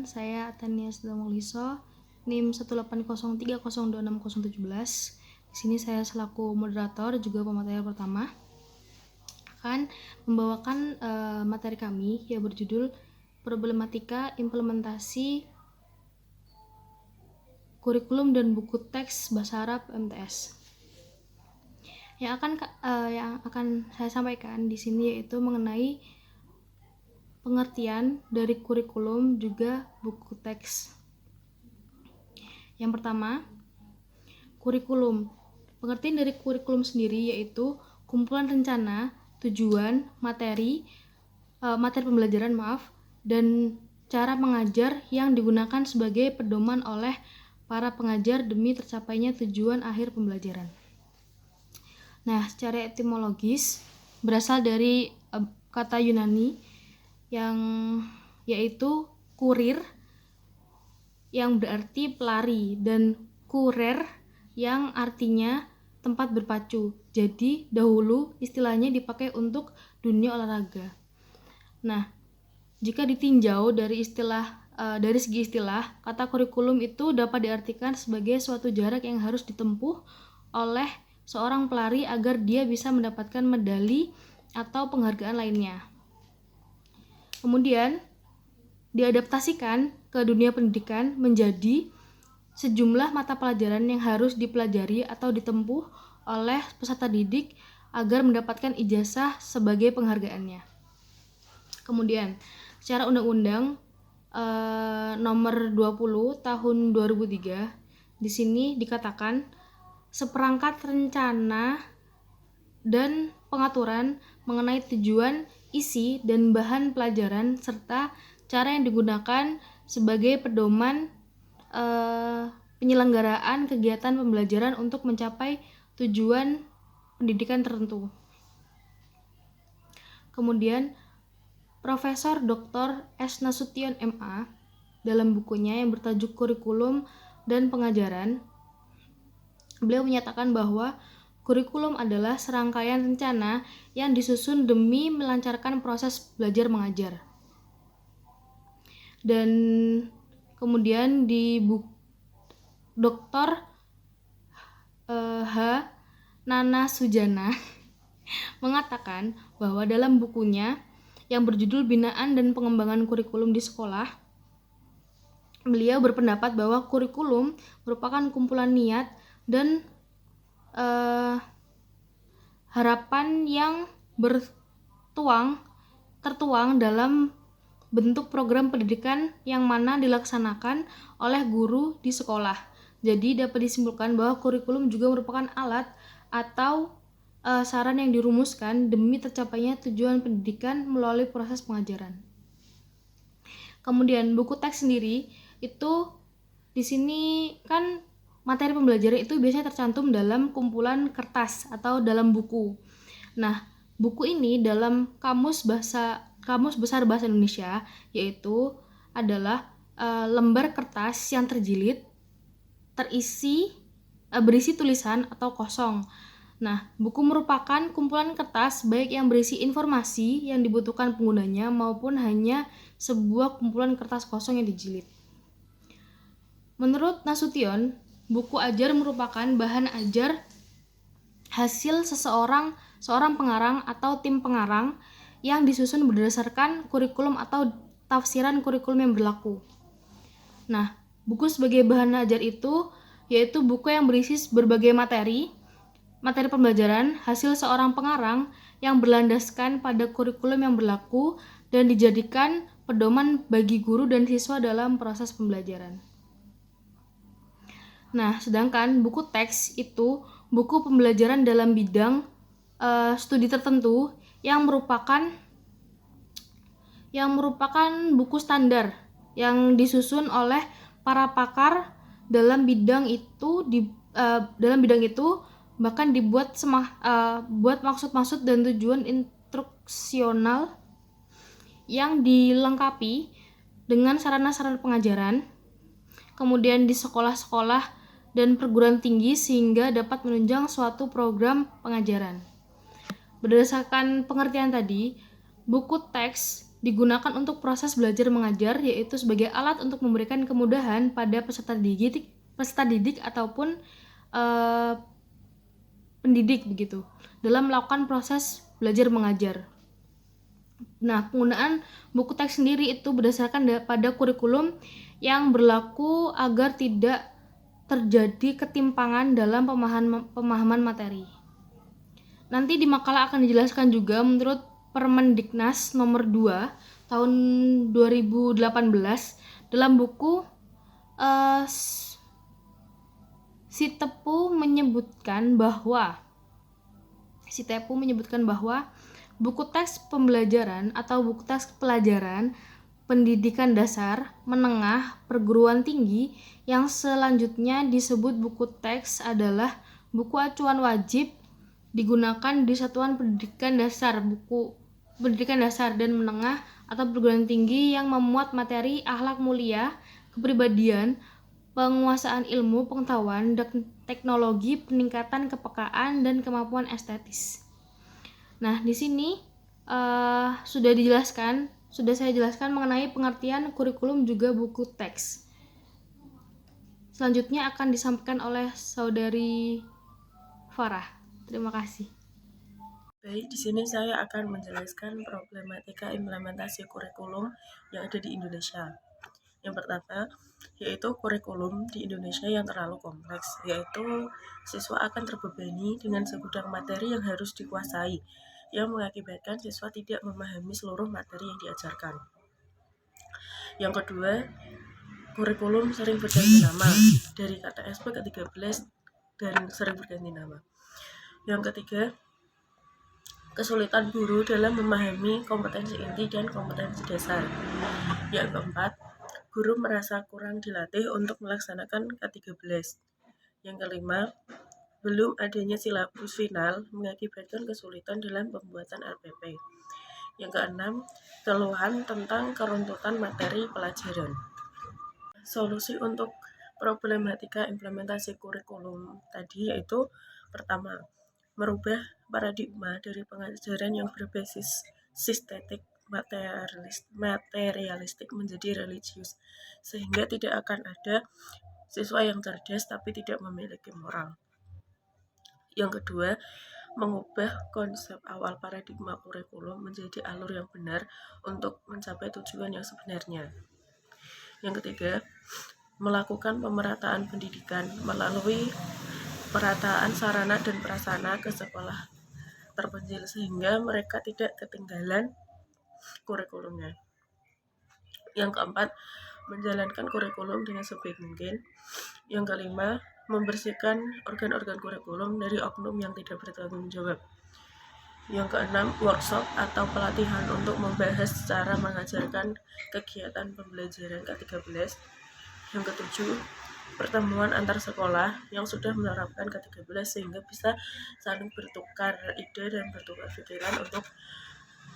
saya Tania Sedamoliso, NIM 18030260017. Di sini saya selaku moderator juga pemateri pertama akan membawakan materi kami yang berjudul Problematika Implementasi Kurikulum dan Buku Teks Bahasa Arab MTS. Yang akan saya sampaikan di sini yaitu mengenai pengertian dari kurikulum juga buku teks. Yang pertama, kurikulum. Pengertian dari kurikulum sendiri yaitu kumpulan rencana, tujuan, materi pembelajaran dan cara mengajar yang digunakan sebagai pedoman oleh para pengajar demi tercapainya tujuan akhir pembelajaran. Nah, secara etimologis berasal dari kata Yunani yang yaitu kurir yang berarti pelari dan kurer yang artinya tempat berpacu. Jadi dahulu istilahnya dipakai untuk dunia olahraga. Nah, jika ditinjau dari segi istilah, kata kurikulum itu dapat diartikan sebagai suatu jarak yang harus ditempuh oleh seorang pelari agar dia bisa mendapatkan medali atau penghargaan lainnya. Kemudian diadaptasikan ke dunia pendidikan menjadi sejumlah mata pelajaran yang harus dipelajari atau ditempuh oleh peserta didik agar mendapatkan ijazah sebagai penghargaannya. Kemudian, secara undang-undang nomor 20 tahun 2003 di sini dikatakan seperangkat rencana dan pengaturan mengenai tujuan, isi, dan bahan pelajaran serta cara yang digunakan sebagai pedoman penyelenggaraan kegiatan pembelajaran untuk mencapai tujuan pendidikan tertentu. Kemudian Profesor Dr. S. Nasution MA dalam bukunya yang bertajuk Kurikulum dan Pengajaran, beliau menyatakan bahwa kurikulum adalah serangkaian rencana yang disusun demi melancarkan proses belajar mengajar. Dan kemudian di buku Dr. H. Nana Sujana mengatakan bahwa dalam bukunya yang berjudul Binaan dan Pengembangan Kurikulum di Sekolah, beliau berpendapat bahwa kurikulum merupakan kumpulan niat dan harapan yang tertuang dalam bentuk program pendidikan yang mana dilaksanakan oleh guru di sekolah. Jadi dapat disimpulkan bahwa kurikulum juga merupakan alat atau saran yang dirumuskan demi tercapainya tujuan pendidikan melalui proses pengajaran. Kemudian buku teks sendiri itu di sini kan materi pembelajaran itu biasanya tercantum dalam kumpulan kertas atau dalam buku. Nah, buku ini dalam Kamus Besar Bahasa Indonesia yaitu adalah lembar kertas yang terjilid, berisi tulisan atau kosong. Nah, buku merupakan kumpulan kertas baik yang berisi informasi yang dibutuhkan penggunanya maupun hanya sebuah kumpulan kertas kosong yang dijilid. Menurut Nasution, buku ajar merupakan bahan ajar hasil seorang pengarang atau tim pengarang yang disusun berdasarkan kurikulum atau tafsiran kurikulum yang berlaku. Nah, buku sebagai bahan ajar itu yaitu buku yang berisi berbagai materi pembelajaran hasil seorang pengarang yang berlandaskan pada kurikulum yang berlaku dan dijadikan pedoman bagi guru dan siswa dalam proses pembelajaran. Nah, sedangkan buku teks itu buku pembelajaran dalam bidang studi tertentu yang merupakan buku standar yang disusun oleh para pakar dalam bidang itu bahkan dibuat buat maksud-maksud dan tujuan instruksional yang dilengkapi dengan sarana-sarana pengajaran, kemudian di sekolah-sekolah dan perguruan tinggi sehingga dapat menunjang suatu program pengajaran. Berdasarkan pengertian tadi, buku teks digunakan untuk proses belajar mengajar, yaitu sebagai alat untuk memberikan kemudahan pada peserta didik ataupun pendidik begitu dalam melakukan proses belajar mengajar. Nah, penggunaan buku teks sendiri itu berdasarkan pada kurikulum yang berlaku agar tidak terjadi ketimpangan dalam pemahaman materi. Nanti di makalah akan dijelaskan juga menurut Permendiknas nomor 2 tahun 2018 dalam buku Sitepu menyebutkan bahwa buku teks pembelajaran atau buku teks pelajaran pendidikan dasar, menengah, perguruan tinggi yang selanjutnya disebut buku teks adalah buku acuan wajib digunakan di satuan pendidikan dasar, buku pendidikan dasar dan menengah atau perguruan tinggi yang memuat materi akhlak mulia, kepribadian, penguasaan ilmu, pengetahuan, dan teknologi, peningkatan kepekaan dan kemampuan estetis. Nah, di sini sudah saya jelaskan mengenai pengertian kurikulum juga buku teks. Selanjutnya akan disampaikan oleh saudari Farah. Terima kasih. Baik, di sini saya akan menjelaskan problematika implementasi kurikulum yang ada di Indonesia. Yang pertama, yaitu kurikulum di Indonesia yang terlalu kompleks, yaitu siswa akan terbebani dengan segudang materi yang harus dikuasai, yang mengakibatkan siswa tidak memahami seluruh materi yang diajarkan. Yang kedua, kurikulum sering berganti nama, dari kata SP ke 13 dan sering berganti nama. Yang ketiga, kesulitan guru dalam memahami kompetensi inti dan kompetensi dasar. Yang keempat, guru merasa kurang dilatih untuk melaksanakan K13. Yang kelima, belum adanya silabus final mengakibatkan kesulitan dalam pembuatan LPP. Yang keenam, keluhan tentang keruntutan materi pelajaran. Solusi untuk problematika implementasi kurikulum tadi yaitu pertama, merubah paradigma dari pengajaran yang berbasis sistetik materialistik menjadi religius, sehingga tidak akan ada siswa yang cerdas tapi tidak memiliki moral. Yang kedua, mengubah konsep awal paradigma kurikulum menjadi alur yang benar untuk mencapai tujuan yang sebenarnya. Yang ketiga, melakukan pemerataan pendidikan melalui perataan sarana dan prasarana ke sekolah terpencil sehingga mereka tidak ketinggalan kurikulumnya. Yang keempat, menjalankan kurikulum dengan sebaik mungkin. Yang kelima, membersihkan organ-organ kurikulum dari oknum yang tidak bertanggung jawab. Yang keenam, workshop atau pelatihan untuk membahas cara mengajarkan kegiatan pembelajaran K13. Yang ketujuh, pertemuan antar sekolah yang sudah menerapkan K13 sehingga bisa saling bertukar ide dan bertukar pikiran untuk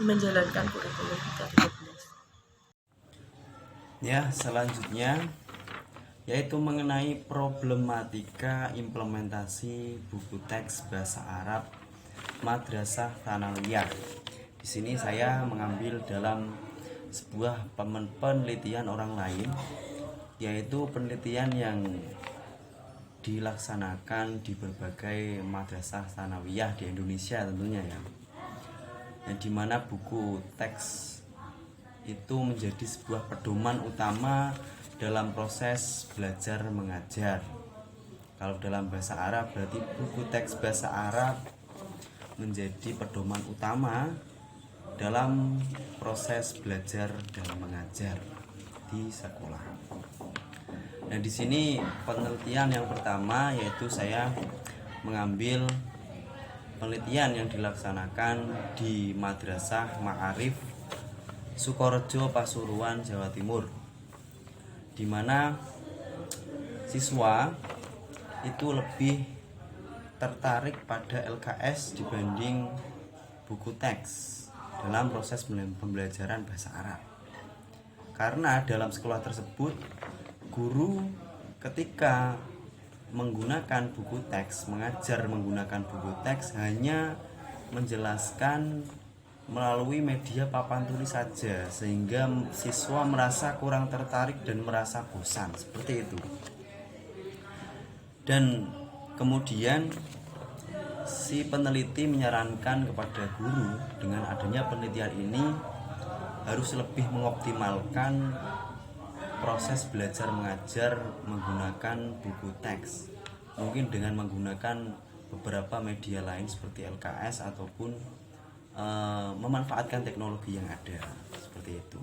menjalankan kurikulum K13. Ya, selanjutnya yaitu mengenai problematika implementasi buku teks bahasa Arab Madrasah Tsanawiyah. Di sini saya mengambil dalam sebuah penelitian orang lain, yaitu penelitian yang dilaksanakan di berbagai madrasah tsanawiyah di Indonesia tentunya ya. Yang dimana buku teks itu menjadi sebuah pedoman utama dalam proses belajar mengajar. Kalau dalam bahasa Arab berarti buku teks bahasa Arab menjadi pedoman utama dalam proses belajar dan mengajar di sekolah. Nah, di sini penelitian yang pertama yaitu saya mengambil penelitian yang dilaksanakan di Madrasah Ma'arif Sukorejo, Pasuruan, Jawa Timur, di mana siswa itu lebih tertarik pada LKS dibanding buku teks dalam proses pembelajaran bahasa Arab. Karena dalam sekolah tersebut guru ketika menggunakan buku teks, mengajar menggunakan buku teks hanya menjelaskan melalui media papan tulis saja, sehingga siswa merasa kurang tertarik dan merasa bosan, seperti itu. Dan kemudian si peneliti menyarankan kepada guru dengan adanya penelitian ini harus lebih mengoptimalkan proses belajar mengajar menggunakan buku teks, mungkin dengan menggunakan beberapa media lain seperti LKS ataupun memanfaatkan teknologi yang ada, seperti itu.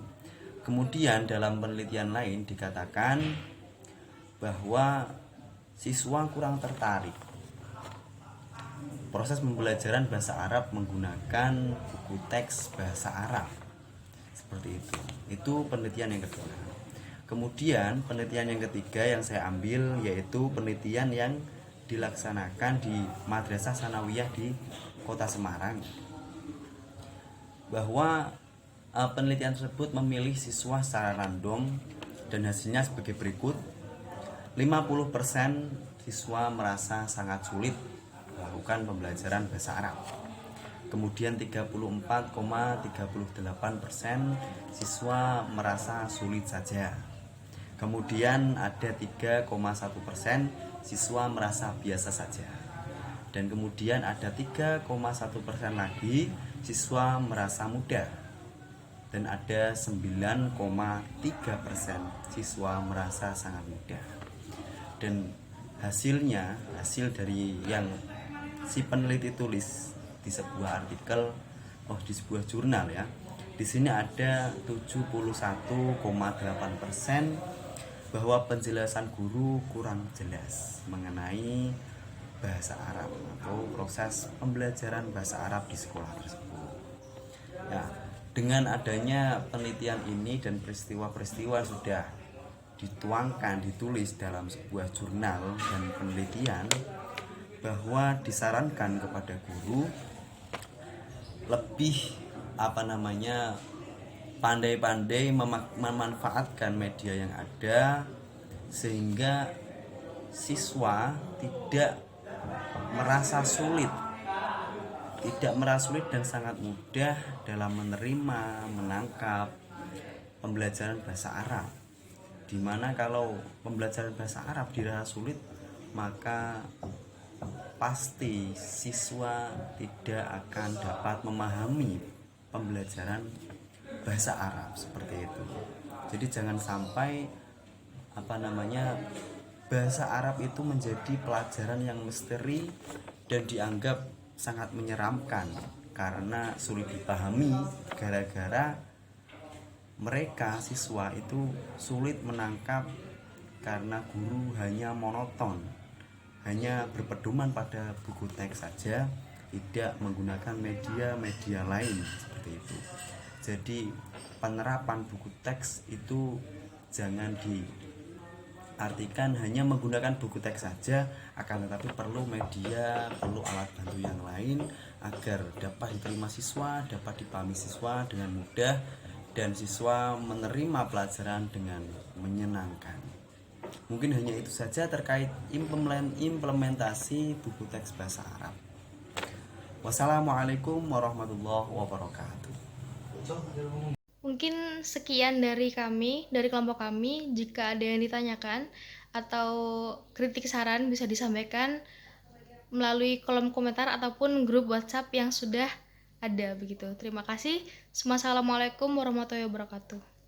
Kemudian dalam penelitian lain dikatakan bahwa siswa kurang tertarik proses pembelajaran bahasa Arab menggunakan buku teks bahasa Arab, seperti itu. Itu penelitian yang kedua. Kemudian penelitian yang ketiga yang saya ambil yaitu penelitian yang dilaksanakan di Madrasah Sanawiyah di Kota Semarang, bahwa penelitian tersebut memilih siswa secara random dan hasilnya sebagai berikut. 50% siswa merasa sangat sulit melakukan pembelajaran bahasa Arab. Kemudian 34,38% siswa merasa sulit saja. Kemudian ada 3,1% siswa merasa biasa saja. Dan kemudian ada 3,1% lagi siswa merasa mudah. Dan ada 9,3% siswa merasa sangat mudah. Dan hasil dari yang si peneliti tulis di sebuah artikel, di sebuah jurnal ya. Di sini ada 71,8% bahwa penjelasan guru kurang jelas mengenai bahasa Arab atau proses pembelajaran bahasa Arab di sekolah tersebut. Ya, dengan adanya penelitian ini dan peristiwa-peristiwa sudah dituangkan, ditulis dalam sebuah jurnal dan penelitian, bahwa disarankan kepada guru lebih pandai-pandai memanfaatkan media yang ada sehingga siswa tidak merasa sulit dan sangat mudah dalam menerima, menangkap pembelajaran bahasa Arab. Dimana kalau pembelajaran bahasa Arab dirasa sulit, maka pasti siswa tidak akan dapat memahami pembelajaran bahasa Arab, seperti itu. Jadi jangan sampai bahasa Arab itu menjadi pelajaran yang misteri dan dianggap sangat menyeramkan karena sulit dipahami, gara-gara mereka siswa itu sulit menangkap karena guru hanya monoton, hanya berpedoman pada buku teks saja, tidak menggunakan media lain, seperti itu. Jadi penerapan buku teks itu jangan diartikan hanya menggunakan buku teks saja, akan tetapi perlu media, perlu alat bantu yang lain agar dapat diterima siswa, dapat dipahami siswa dengan mudah, dan siswa menerima pelajaran dengan menyenangkan. Mungkin hanya itu saja terkait implementasi buku teks bahasa Arab. Wassalamualaikum warahmatullahi wabarakatuh. Mungkin sekian dari kelompok kami. Jika ada yang ditanyakan atau kritik saran bisa disampaikan melalui kolom komentar ataupun grup WhatsApp yang sudah ada begitu. Terima kasih. Wassalamualaikum warahmatullahi wabarakatuh.